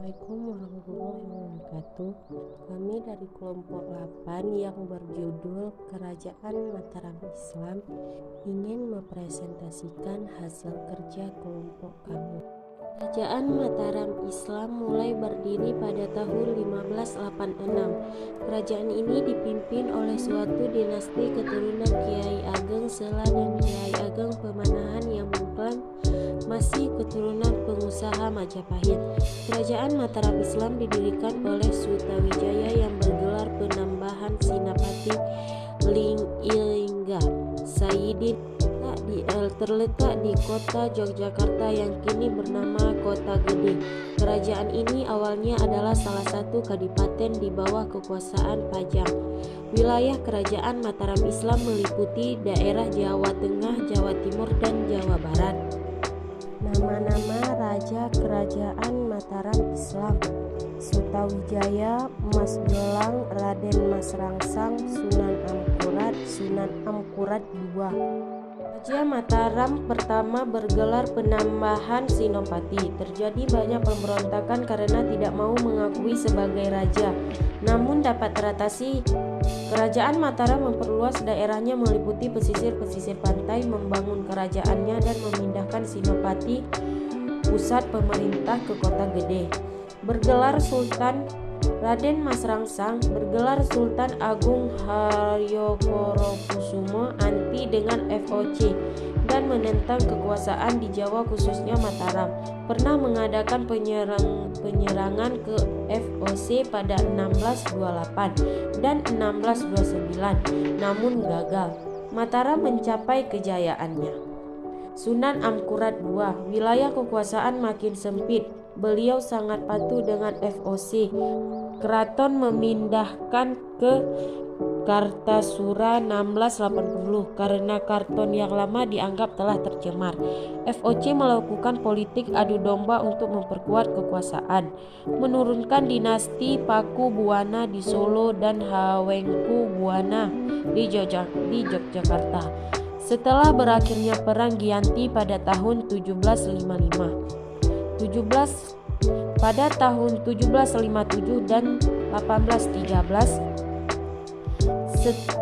Assalamualaikum warahmatullahi wabarakatuh. Kami dari kelompok 8 yang berjudul Kerajaan Mataram Islam ingin mempresentasikan hasil kerja kelompok kami. Kerajaan Mataram Islam mulai berdiri pada tahun 1586. Kerajaan ini dipimpin oleh suatu dinasti keturunan Kiai Ageng Sela dan Kiai Ageng Pemanahan yang mengklaim masih keturunan pengusaha Majapahit. Kerajaan Mataram Islam didirikan oleh Sutawijaya yang bergelar Penambahan Sinapati Lingga Sayyidin, terletak di kota Yogyakarta yang kini bernama Kota Gede. Kerajaan ini awalnya adalah salah satu kadipaten di bawah kekuasaan Pajang. Wilayah kerajaan Mataram Islam meliputi daerah Jawa Tengah, Jawa Timur, dan Jawa Barat. Nama-nama Raja Kerajaan Mataram Islam: Sutawijaya, Mas Jolang, Raden Mas Rangsang, Sunan Amkurat II. Raja Mataram pertama bergelar Penambahan Sinopati. Terjadi banyak pemberontakan karena tidak mau mengakui sebagai raja. Namun dapat teratasi. Kerajaan Mataram memperluas daerahnya meliputi pesisir-pesisir pantai, membangun kerajaannya dan memindahkan Sinopati, pusat pemerintah, ke Kota Gede. Bergelar Sultan, Raden Mas Rangsang bergelar Sultan Agung Haryokorokusumo anti dengan VOC dan menentang kekuasaan di Jawa khususnya Mataram. Pernah mengadakan penyerangan ke VOC pada 1628 dan 1629, namun gagal. Mataram mencapai kejayaannya. Sunan Amkurat II, wilayah kekuasaan makin sempit. Beliau sangat patuh dengan VOC. Keraton memindahkan ke Kartasura 1680 karena karton yang lama dianggap telah tercemar. VOC melakukan politik adu domba untuk memperkuat kekuasaan, menurunkan dinasti Paku Buwana di Solo dan Hawengku Buwana di Yogyakarta. Setelah berakhirnya Perang Giyanti pada tahun 1755. Pada tahun 1757 dan 1813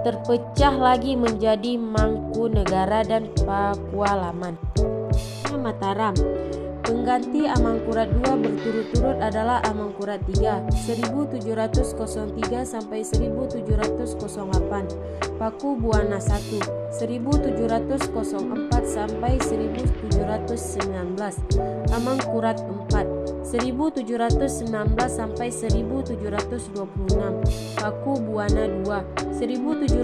terpecah lagi menjadi Mangkunegara dan Pakualaman. Mataram. Pengganti Amangkurat II berturut-turut adalah Amangkurat III 1703 sampai 1708, Paku Buwana I 1704 sampai 1719, Amangkurat IV 1719 sampai 1726, Paku Buwana II 1726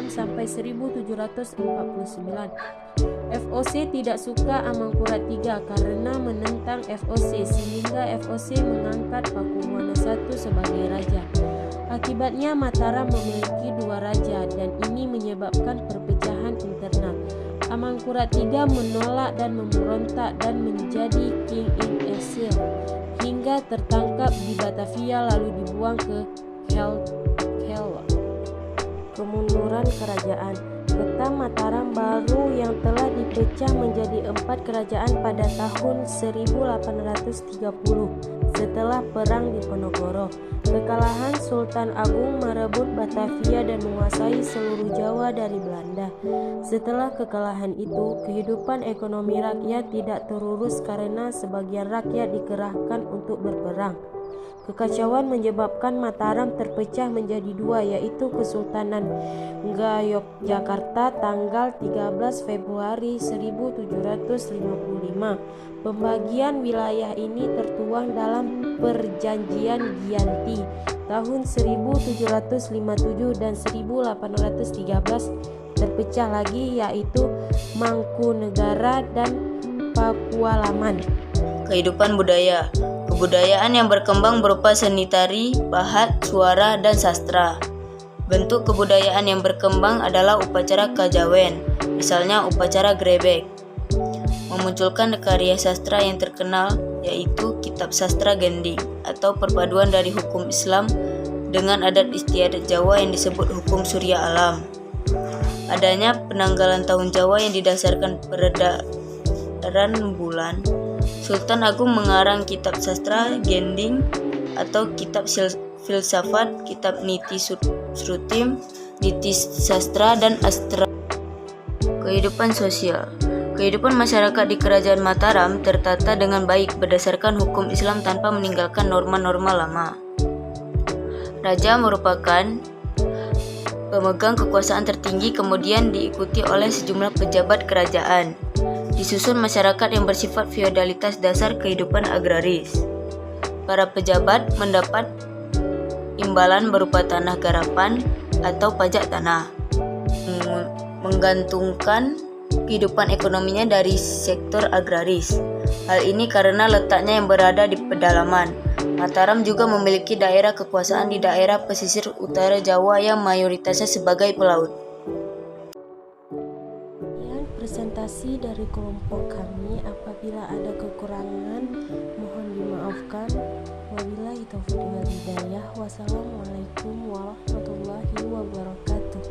sampai 1749. VOC tidak suka Amangkurat III karena menentang VOC, sehingga VOC mengangkat Paku Buwana I sebagai raja. Akibatnya Mataram memiliki dua raja dan ini menyebabkan perpecahan internal. Amangkurat III menolak dan memberontak dan menjadi king in exile hingga tertangkap di Batavia lalu dibuang ke Kelwa. Kemunduran kerajaan. Peta Mataram baru yang telah dipecah menjadi 4 kerajaan pada tahun 1830 setelah Perang Diponegoro. Kekalahan Sultan Agung merebut Batavia dan menguasai seluruh Jawa dari Belanda. Setelah kekalahan itu, kehidupan ekonomi rakyat tidak terurus karena sebagian rakyat dikerahkan untuk berperang. Kekacauan menyebabkan Mataram terpecah menjadi dua, yaitu Kesultanan Yogyakarta tanggal 13 Februari 1755. Pembagian wilayah ini tertuang dalam Perjanjian Giyanti tahun 1757 dan 1813 terpecah lagi, yaitu Mangkunegara dan Pakualaman. Kehidupan budaya. Kebudayaan yang berkembang berupa seni tari, bahat, suara, dan sastra. Bentuk kebudayaan yang berkembang adalah upacara kajawen, misalnya upacara grebek. Memunculkan karya sastra yang terkenal yaitu Kitab Sastra Gending atau perpaduan dari hukum Islam dengan adat istiadat Jawa yang disebut hukum surya alam. Adanya penanggalan tahun Jawa yang didasarkan peredaran bulan Sultan Agung mengarang kitab sastra Gending atau kitab filsafat, kitab Niti Srutim, Niti Sastra, dan Astra. Kehidupan sosial. Kehidupan masyarakat di Kerajaan Mataram tertata dengan baik berdasarkan hukum Islam tanpa meninggalkan norma-norma lama. Raja merupakan pemegang kekuasaan tertinggi, kemudian diikuti oleh sejumlah pejabat kerajaan. Disusun masyarakat yang bersifat feodalitas dasar kehidupan agraris. Para pejabat mendapat imbalan berupa tanah garapan atau pajak tanah, menggantungkan kehidupan ekonominya dari sektor agraris. Hal ini karena letaknya yang berada di pedalaman. Mataram juga memiliki daerah kekuasaan di daerah pesisir utara Jawa yang mayoritasnya sebagai pelaut. Sekian presentasi dari kelompok kami. Apabila ada kekurangan, mohon dimaafkan. Wabillahi taufiq wal hidayah. Wassalamualaikum warahmatullahi wabarakatuh.